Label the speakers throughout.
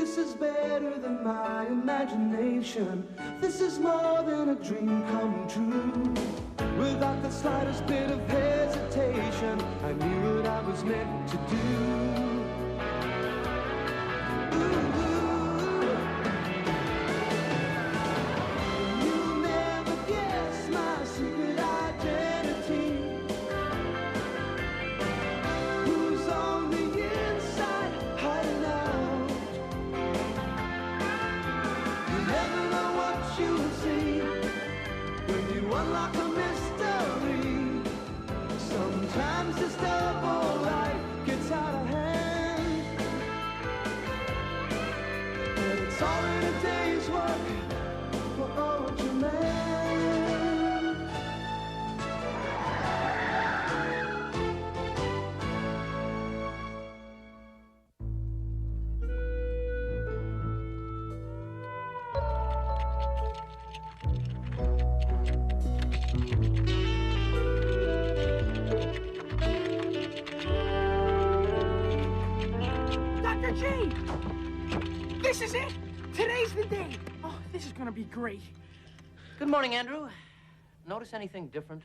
Speaker 1: This is better than my imagination. This is more than a dream come true. Without the slightest bit of hesitation, I knew what I was meant to do. Unlock a mystery. Sometimes this double life gets out of hand, and it's all in a day's work for older man.
Speaker 2: This is it! Today's the day! Oh, this is gonna be great.
Speaker 3: Good morning, Andrew. Notice anything different?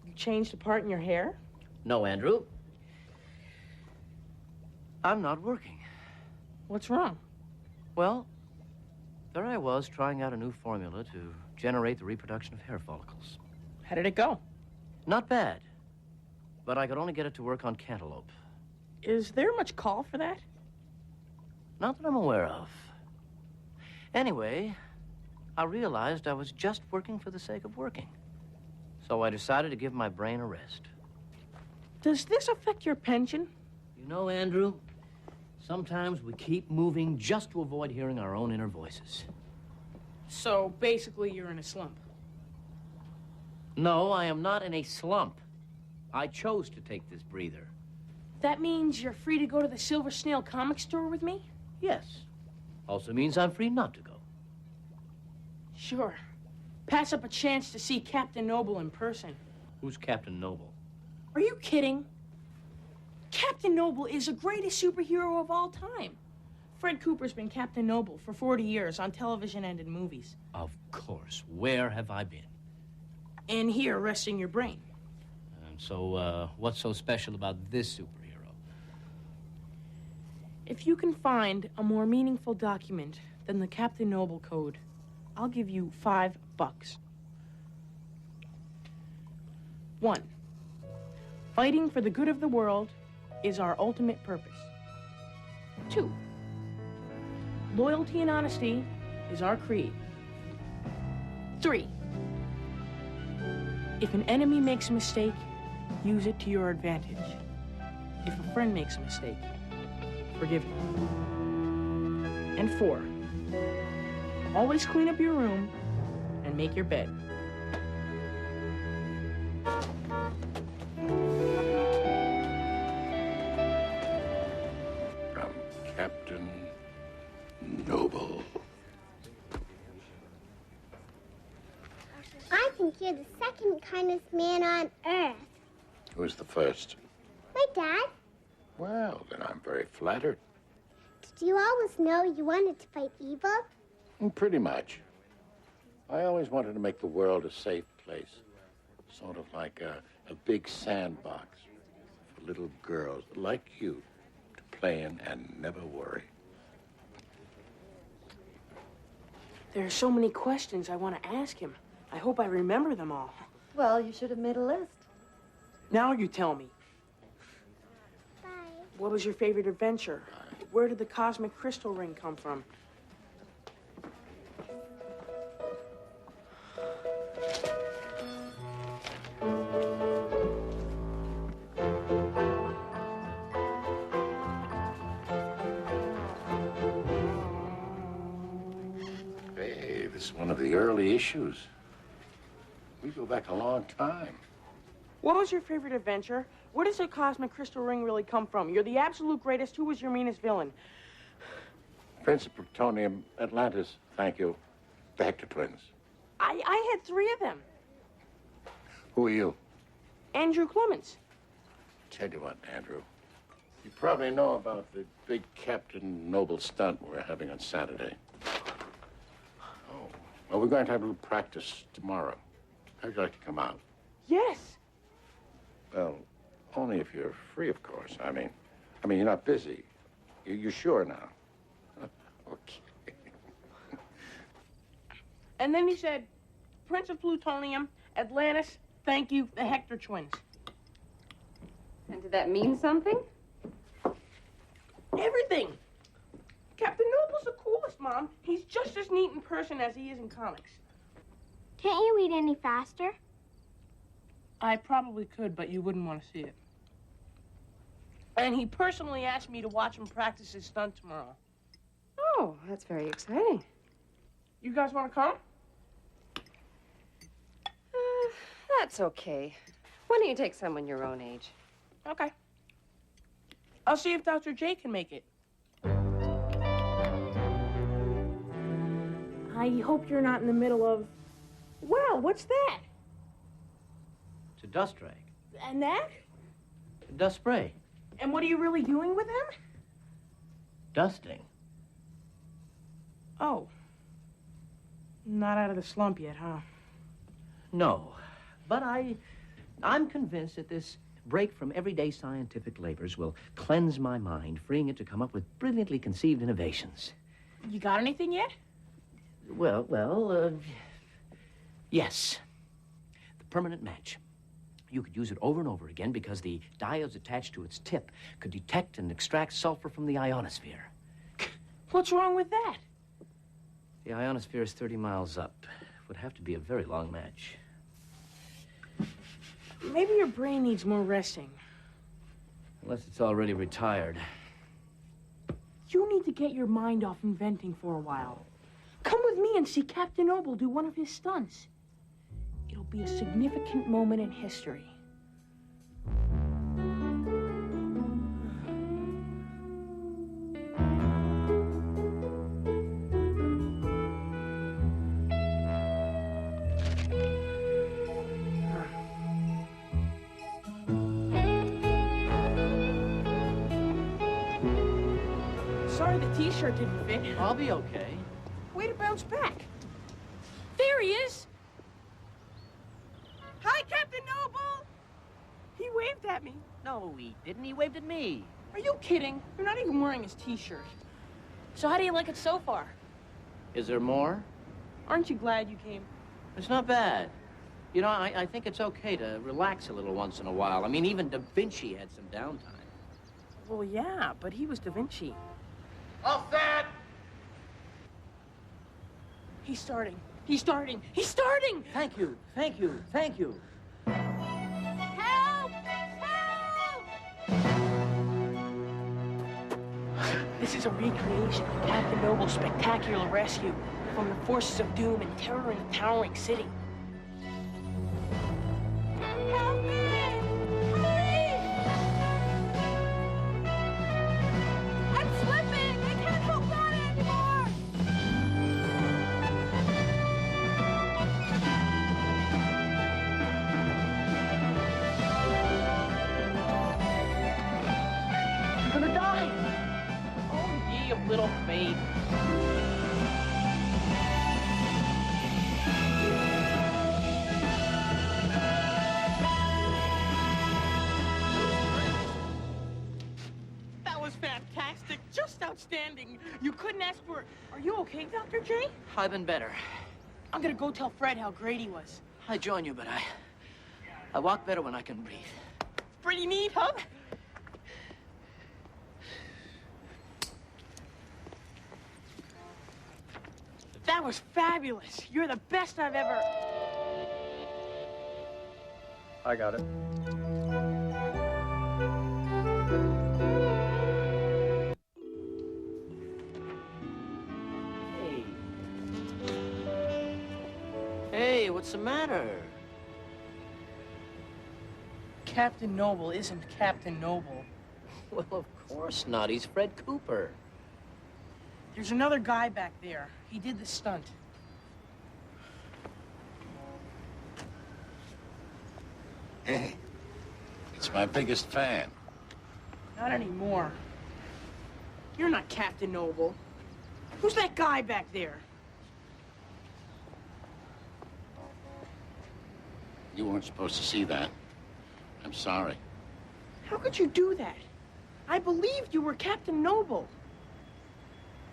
Speaker 2: You changed a part in your hair?
Speaker 3: No, Andrew. I'm not working.
Speaker 2: What's wrong?
Speaker 3: Well, there I was trying out a new formula to generate the reproduction of hair follicles.
Speaker 2: How did it go?
Speaker 3: Not bad, but I could only get it to work on cantaloupe.
Speaker 2: Is there much call for that?
Speaker 3: Not that I'm aware of. Anyway, I realized I was just working for the sake of working. So I decided to give my brain a rest.
Speaker 2: Does this affect your pension?
Speaker 3: You know, Andrew, sometimes we keep moving just to avoid hearing our own inner voices.
Speaker 2: So basically you're in a slump.
Speaker 3: No, I am not in a slump. I chose to take this breather.
Speaker 2: That means you're free to go to the Silver Snail comic store with me?
Speaker 3: Yes. Also means I'm free not to go.
Speaker 2: Sure. Pass up a chance to see Captain Noble in person.
Speaker 3: Who's Captain Noble?
Speaker 2: Are you kidding? Captain Noble is the greatest superhero of all time. Fred Cooper's been Captain Noble for 40 years on television and in movies.
Speaker 3: Of course. Where have I been?
Speaker 2: And here, resting your brain.
Speaker 3: And so, what's so special about this superhero?
Speaker 2: If you can find a more meaningful document than the Captain Noble Code, I'll give you $5. 1. Fighting for the good of the world is our ultimate purpose. 2. Loyalty and honesty is our creed. 3. If an enemy makes a mistake, use it to your advantage. If a friend makes a mistake, forgive him. And 4, always clean up your room and make your bed.
Speaker 4: From Captain Noble.
Speaker 5: I think you're the second kindest man on Earth.
Speaker 4: Who's the first?
Speaker 5: My dad.
Speaker 4: Well, then I'm very flattered.
Speaker 5: Did you always know you wanted to fight evil?
Speaker 4: Pretty much. I always wanted to make the world a safe place. Sort of like a big sandbox for little girls like you to play in and never worry.
Speaker 2: There are so many questions I want to ask him. I hope I remember them all.
Speaker 6: Well, you should have made a list.
Speaker 2: Now you tell me.
Speaker 5: Bye.
Speaker 2: What was your favorite adventure? Where did the cosmic crystal ring come from?
Speaker 4: Hey, this is one of the early issues. We go back a long time.
Speaker 2: What was your favorite adventure? Where does the cosmic crystal ring really come from? You're the absolute greatest. Who was your meanest villain?
Speaker 4: Prince of Plutonium, Atlantis, thank you. The Hector twins.
Speaker 2: I had 3 of them.
Speaker 4: Who are you?
Speaker 2: Andrew Clements.
Speaker 4: Tell you what, Andrew. You probably know about the big Captain Noble stunt we're having on Saturday. Oh, well, we're going to have a little practice tomorrow. How'd you like to come out?
Speaker 2: Yes.
Speaker 4: Well, only if you're free, of course. I mean, you're not busy. You're sure now? Okay.
Speaker 2: And then he said, Prince of Plutonium, Atlantis, thank you, the Hector twins.
Speaker 6: And did that mean something?
Speaker 2: Everything. Captain Noble's the coolest, Mom. He's just as neat in person as he is in comics.
Speaker 5: Can't you read any faster?
Speaker 2: I probably could, but you wouldn't want to see it. And he personally asked me to watch him practice his stunt tomorrow.
Speaker 6: Oh, that's very exciting.
Speaker 2: You guys want to come?
Speaker 6: That's okay. Why don't you take someone your own age?
Speaker 2: Okay. I'll see if Dr. J can make it. I hope you're not in the middle of... Wow, what's that?
Speaker 3: It's a dust rag.
Speaker 2: And that?
Speaker 3: A dust spray.
Speaker 2: And what are you really doing with him?
Speaker 3: Dusting.
Speaker 2: Oh. Not out of the slump yet, huh?
Speaker 3: No. But I'm convinced that this break from everyday scientific labors will cleanse my mind, freeing it to come up with brilliantly conceived innovations.
Speaker 2: You got anything yet?
Speaker 3: Well, yes. The permanent match. You could use it over and over again because the diodes attached to its tip could detect and extract sulfur from the ionosphere.
Speaker 2: What's wrong with that?
Speaker 3: The ionosphere is 30 miles up. It would have to be a very long match.
Speaker 2: Maybe your brain needs more resting.
Speaker 3: Unless it's already retired.
Speaker 2: You need to get your mind off inventing for a while. Come with me and see Captain Noble do one of his stunts. It'll be a significant moment in history. Sorry the t-shirt didn't fit.
Speaker 3: I'll be okay.
Speaker 2: Way to bounce back. There he is. Hi, Captain Noble. He waved at me.
Speaker 3: No, he didn't. He waved at me.
Speaker 2: Are you kidding? You're not even wearing his t-shirt. So how do you like it so far?
Speaker 3: Is there more?
Speaker 2: Aren't you glad you came?
Speaker 3: It's not bad. You know, I think it's okay to relax a little once in a while. I mean, even Da Vinci had some downtime.
Speaker 2: Well, yeah, but he was Da Vinci.
Speaker 4: Off that!
Speaker 2: He's starting. He's starting. He's starting!
Speaker 3: Thank you. Thank you. Thank you.
Speaker 5: Help! Help!
Speaker 2: This is a recreation of Captain Noble's spectacular rescue from the forces of doom and terror in the towering city.
Speaker 5: Help me! Hurry! I'm slipping! I can't hold on anymore!
Speaker 2: You're gonna die! Oh, ye of little faith. That was fantastic. Just outstanding. You couldn't ask for... Are you okay, Dr. J?
Speaker 3: I've been better.
Speaker 2: I'm gonna go tell Fred how great he was.
Speaker 3: I join you, but I walk better when I can breathe.
Speaker 2: Pretty neat, huh? That was fabulous. You're the best I've ever...
Speaker 7: I got it.
Speaker 3: Hey. Hey, what's the matter?
Speaker 2: Captain Noble isn't Captain Noble.
Speaker 3: Well, of course not. He's Fred Cooper.
Speaker 2: There's another guy back there. He did the stunt.
Speaker 4: It's my biggest fan.
Speaker 2: Not anymore. You're not Captain Noble. Who's that guy back there?
Speaker 4: You weren't supposed to see that. I'm sorry.
Speaker 2: How could you do that? I believed you were Captain Noble.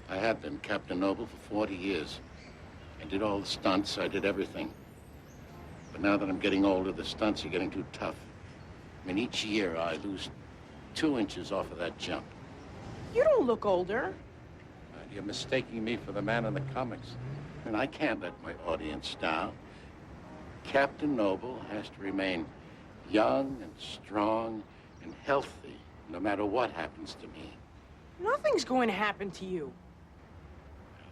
Speaker 4: I had been Captain Noble for 40 years. I did all the stunts, I did everything. But now that I'm getting older, the stunts are getting too tough. I mean, each year I lose 2 inches off of that jump.
Speaker 2: You don't look older.
Speaker 4: You're mistaking me for the man in the comics. And I can't let my audience down. Captain Noble has to remain young and strong and healthy, no matter what happens to me.
Speaker 2: Nothing's going to happen to you.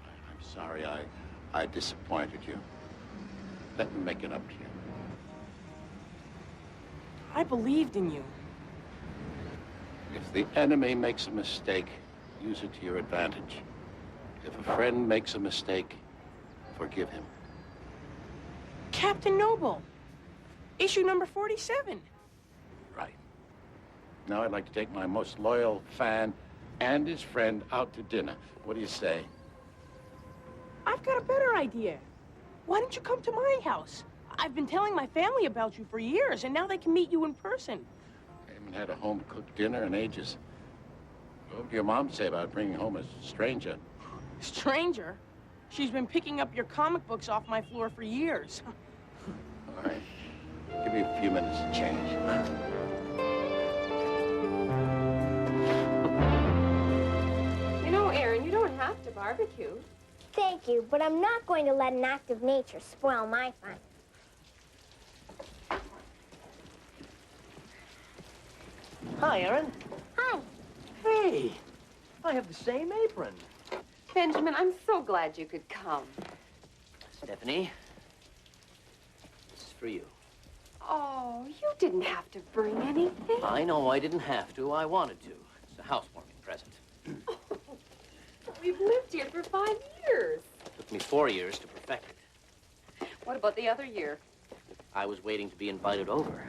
Speaker 4: I'm sorry I disappointed you. Let me make it up to you.
Speaker 2: I believed in you.
Speaker 4: If the enemy makes a mistake, use it to your advantage. If a friend makes a mistake, forgive him.
Speaker 2: Captain Noble. Issue number 47.
Speaker 4: Right. Now I'd like to take my most loyal fan and his friend out to dinner. What do you say?
Speaker 2: I've got a better idea. Why don't you come to my house? I've been telling my family about you for years, and now they can meet you in person.
Speaker 4: I haven't had a home-cooked dinner in ages. What would your mom say about bringing home a stranger?
Speaker 2: Stranger? She's been picking up your comic books off my floor for years.
Speaker 4: All right. Give me a few minutes to change.
Speaker 6: You know, Aaron, you don't have to barbecue.
Speaker 7: Thank you, but I'm not going to let an act of nature spoil my fun.
Speaker 3: Hi, Aaron.
Speaker 7: Hi.
Speaker 3: Hey, I have the same apron.
Speaker 6: Benjamin, I'm so glad you could come.
Speaker 3: Stephanie, this is for you.
Speaker 6: Oh, you didn't have to bring anything.
Speaker 3: I know I didn't have to. I wanted to. It's a housewarming present.
Speaker 6: We've lived here for 5 years.
Speaker 3: Took me 4 years to perfect it.
Speaker 6: What about the other year?
Speaker 3: I was waiting to be invited over.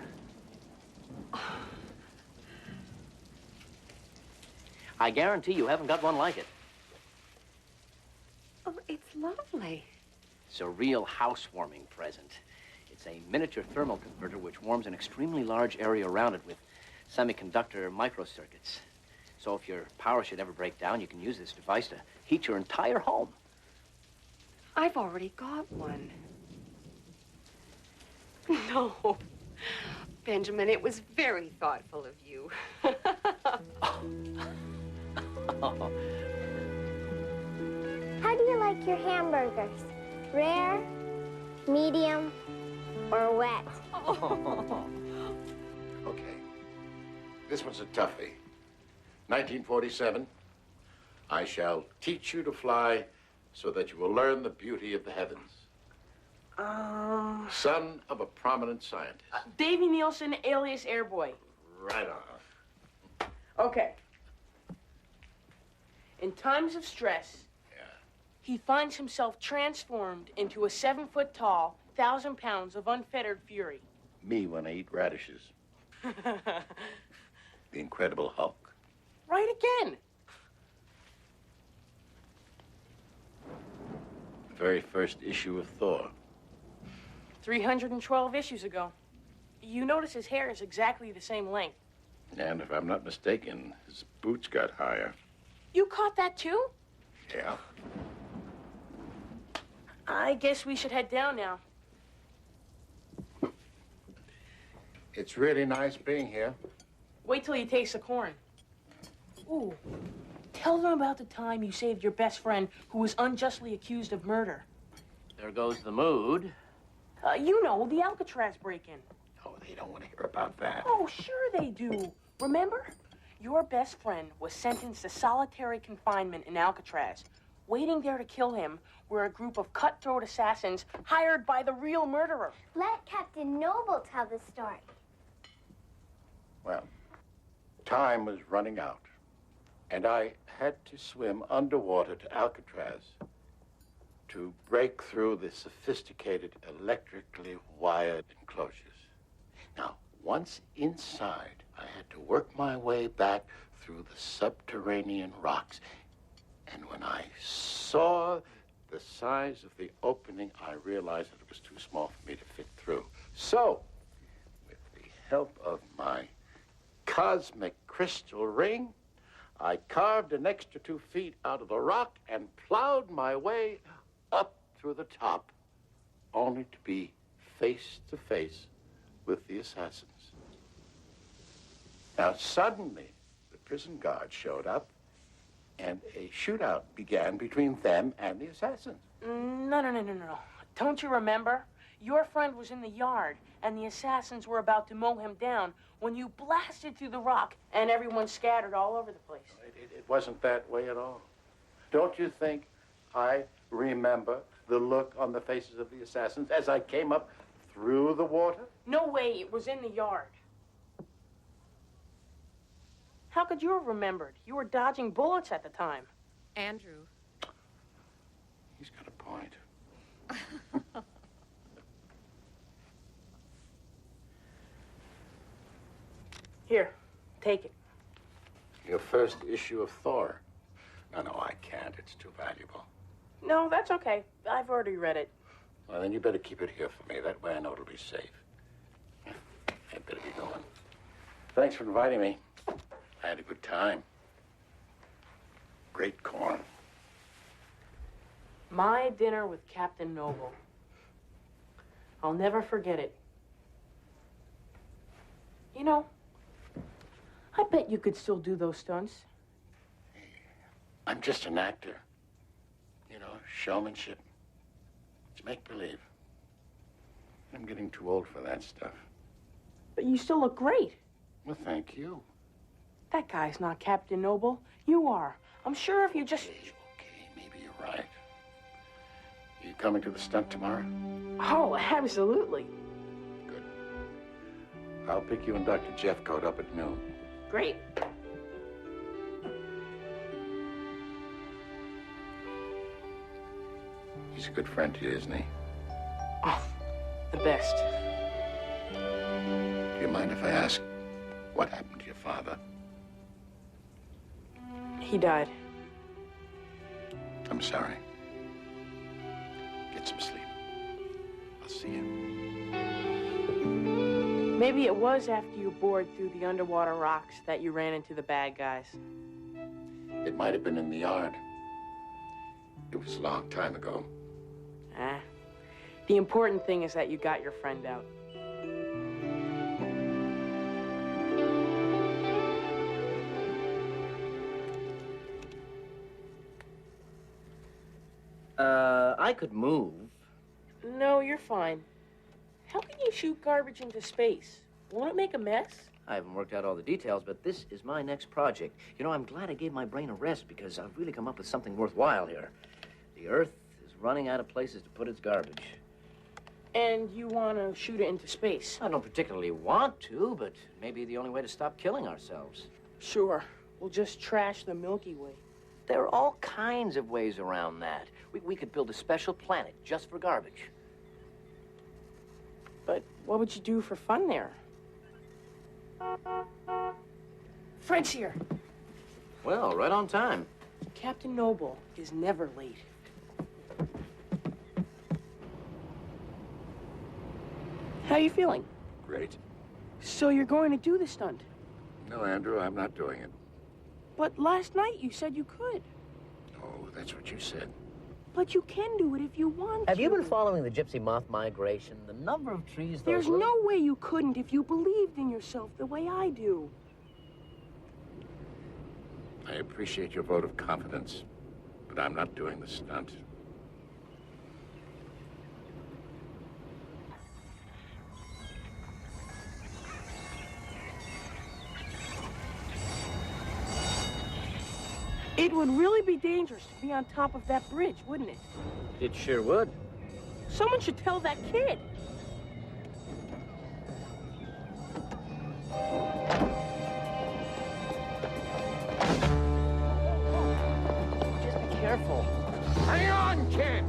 Speaker 3: I guarantee you haven't got one like it.
Speaker 6: Oh, it's lovely.
Speaker 3: It's a real housewarming present. It's a miniature thermal converter which warms an extremely large area around it with semiconductor microcircuits. So if your power should ever break down, you can use this device to heat your entire home.
Speaker 6: I've already got one. No. Benjamin, it was very thoughtful of you.
Speaker 7: How do you like your hamburgers? Rare, medium, or wet?
Speaker 4: Okay. This one's a toughie. 1947. I shall teach you to fly so that you will learn the beauty of the heavens. Son of a prominent scientist.
Speaker 2: Davy Nielsen, alias Airboy.
Speaker 4: Right on.
Speaker 2: Okay. In times of stress, he finds himself transformed into a 7-foot-tall, 1,000 pounds of unfettered fury.
Speaker 4: Me when I eat radishes. The Incredible Hulk.
Speaker 2: Right again.
Speaker 4: The very first issue of Thor.
Speaker 2: 312 issues ago. You notice his hair is exactly the same length.
Speaker 4: And if I'm not mistaken, his boots got higher.
Speaker 2: You caught that too?
Speaker 4: Yeah.
Speaker 2: I guess we should head down now.
Speaker 4: It's really nice being here.
Speaker 2: Wait till you taste the corn. Ooh. Tell them about the time you saved your best friend who was unjustly accused of murder.
Speaker 3: There goes the mood.
Speaker 2: You know, the Alcatraz break-in.
Speaker 4: Oh, they don't want to hear about that.
Speaker 2: Oh, sure they do. Remember? Your best friend was sentenced to solitary confinement in Alcatraz. Waiting there to kill him were a group of cutthroat assassins hired by the real murderer.
Speaker 7: Let Captain Noble tell the story.
Speaker 4: Well, time was running out, and I had to swim underwater to Alcatraz to break through the sophisticated electrically wired enclosures. Now, once inside, I had to work my way back through the subterranean rocks. And when I saw the size of the opening, I realized that it was too small for me to fit through. So, with the help of my cosmic crystal ring, I carved an extra 2 feet out of the rock and plowed my way up through the top, only to be face to face with the assassins. Now, suddenly, the prison guard showed up, and a shootout began between them and the assassins.
Speaker 2: No. Don't you remember? Your friend was in the yard, and the assassins were about to mow him down when you blasted through the rock, and everyone scattered all over the place.
Speaker 4: It wasn't that way at all. Don't you think I remember the look on the faces of the assassins as I came up through the water?
Speaker 2: No way, it was in the yard. How could you have remembered? You were dodging bullets at the time.
Speaker 6: Andrew.
Speaker 4: He's got a point.
Speaker 2: Here, take it.
Speaker 4: Your first issue of Thor. No, I can't. It's too valuable.
Speaker 2: No, that's okay. I've already read it.
Speaker 4: Well, then you better keep it here for me. That way I know it'll be safe. I better be going. Thanks for inviting me. I had a good time. Great corn.
Speaker 2: My dinner with Captain Noble. I'll never forget it. You know, I bet you could still do those stunts.
Speaker 4: I'm just an actor. You know, showmanship. It's make-believe. I'm getting too old for that stuff.
Speaker 2: But you still look great.
Speaker 4: Well, thank you.
Speaker 2: That guy's not Captain Noble. You are. I'm sure if you just...
Speaker 4: Okay, maybe you're right. You coming to the stunt tomorrow?
Speaker 2: Oh, absolutely.
Speaker 4: Good. I'll pick you and Dr. Jeffcoat up at noon.
Speaker 2: Great.
Speaker 4: He's a good friend to you, isn't he?
Speaker 2: Oh, the best.
Speaker 4: Do you mind if I ask what happened to your father?
Speaker 2: He died.
Speaker 4: I'm sorry. Get some sleep. I'll see you.
Speaker 2: Maybe it was after you bored through the underwater rocks that you ran into the bad guys.
Speaker 4: It might have been in the yard. It was a long time ago.
Speaker 2: The important thing is that you got your friend out.
Speaker 3: I could move.
Speaker 2: No, you're fine. How can you shoot garbage into space? Won't it make a mess?
Speaker 3: I haven't worked out all the details, but this is my next project. You know, I'm glad I gave my brain a rest because I've really come up with something worthwhile here. The Earth is running out of places to put its garbage.
Speaker 2: And you want to shoot it into space?
Speaker 3: I don't particularly want to, but maybe the only way to stop killing ourselves.
Speaker 2: Sure. We'll just trash the Milky Way.
Speaker 3: There are all kinds of ways around that. We could build a special planet just for garbage.
Speaker 2: But what would you do for fun there? Fred's here.
Speaker 3: Well, right on time.
Speaker 2: Captain Noble is never late. How are you feeling?
Speaker 4: Great.
Speaker 2: So you're going to do the stunt?
Speaker 4: No, Andrew, I'm not doing it.
Speaker 2: But last night you said you could.
Speaker 4: Oh, that's what you said.
Speaker 2: But you can do it if you want
Speaker 3: Have
Speaker 2: to.
Speaker 3: you been following the gypsy moth migration? The number of trees...
Speaker 2: There's no way you couldn't if you believed in yourself the way I do.
Speaker 4: I appreciate your vote of confidence, but I'm not doing the stunt.
Speaker 2: It would really be dangerous to be on top of that bridge, wouldn't it?
Speaker 3: It sure would.
Speaker 2: Someone should tell that kid.
Speaker 3: Just be careful.
Speaker 4: Hang on, kid!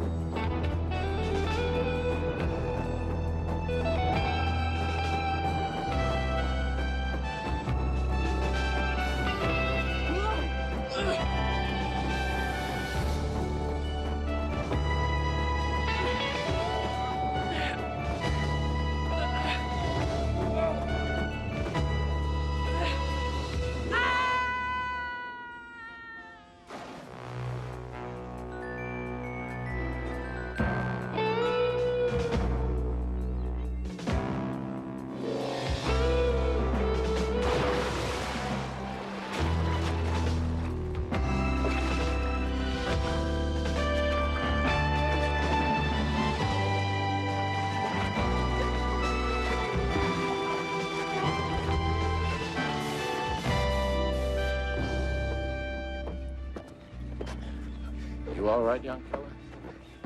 Speaker 4: You all right, young fella?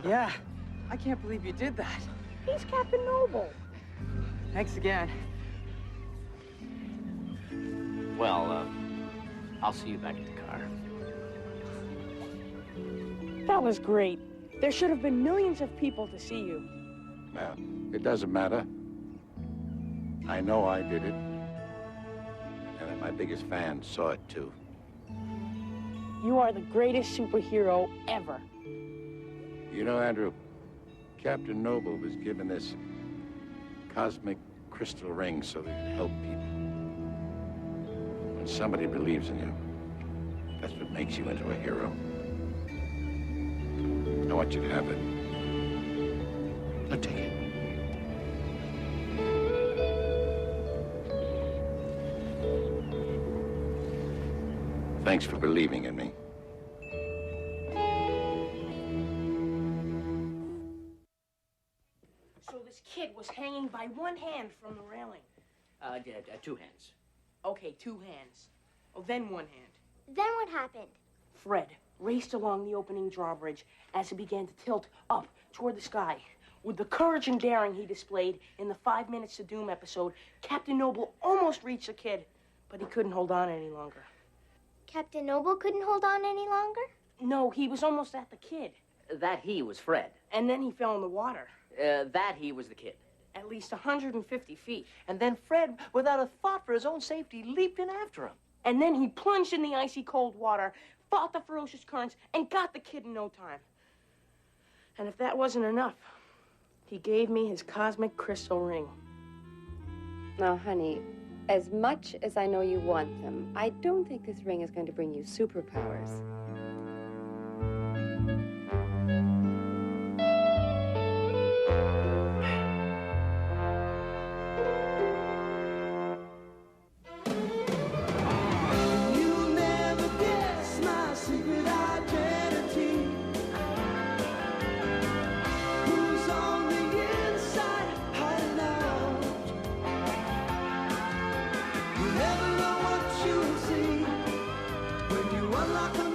Speaker 2: Yeah, I can't believe you did that.
Speaker 6: He's Captain Noble.
Speaker 2: Thanks again.
Speaker 3: Well, I'll see you back at the car.
Speaker 2: That was great. There should have been millions of people to see you.
Speaker 4: Well, it doesn't matter. I know I did it. And that my biggest fan saw it, too.
Speaker 2: You are the greatest superhero ever.
Speaker 4: You know, Andrew, Captain Noble was given this cosmic crystal ring so that it help people. When somebody believes in you, that's what makes you into a hero. I want you to have it. Now take it. Thanks for believing in me.
Speaker 2: So this kid was hanging by one hand from the railing.
Speaker 3: Two hands.
Speaker 2: Okay, two hands. Oh, then one hand.
Speaker 7: Then what happened?
Speaker 2: Fred raced along the opening drawbridge as it began to tilt up toward the sky. With the courage and daring he displayed in the 5 Minutes to Doom episode, Captain Noble almost reached the kid, but he couldn't hold on any longer.
Speaker 7: Captain Noble couldn't hold on any longer?
Speaker 2: No, he was almost at the kid.
Speaker 3: That he was Fred.
Speaker 2: And then he fell in the water.
Speaker 3: That he was the kid.
Speaker 2: At least 150 feet.
Speaker 3: And then Fred, without a thought for his own safety, leaped in after him.
Speaker 2: And then he plunged in the icy cold water, fought the ferocious currents, and got the kid in no time. And if that wasn't enough, he gave me his cosmic crystal ring.
Speaker 6: Now, honey, as much as I know you want them, I don't think this ring is going to bring you superpowers.
Speaker 1: You'll never guess my secret identity. Who's on the inside hiding out? You never know what you'll see when you unlock the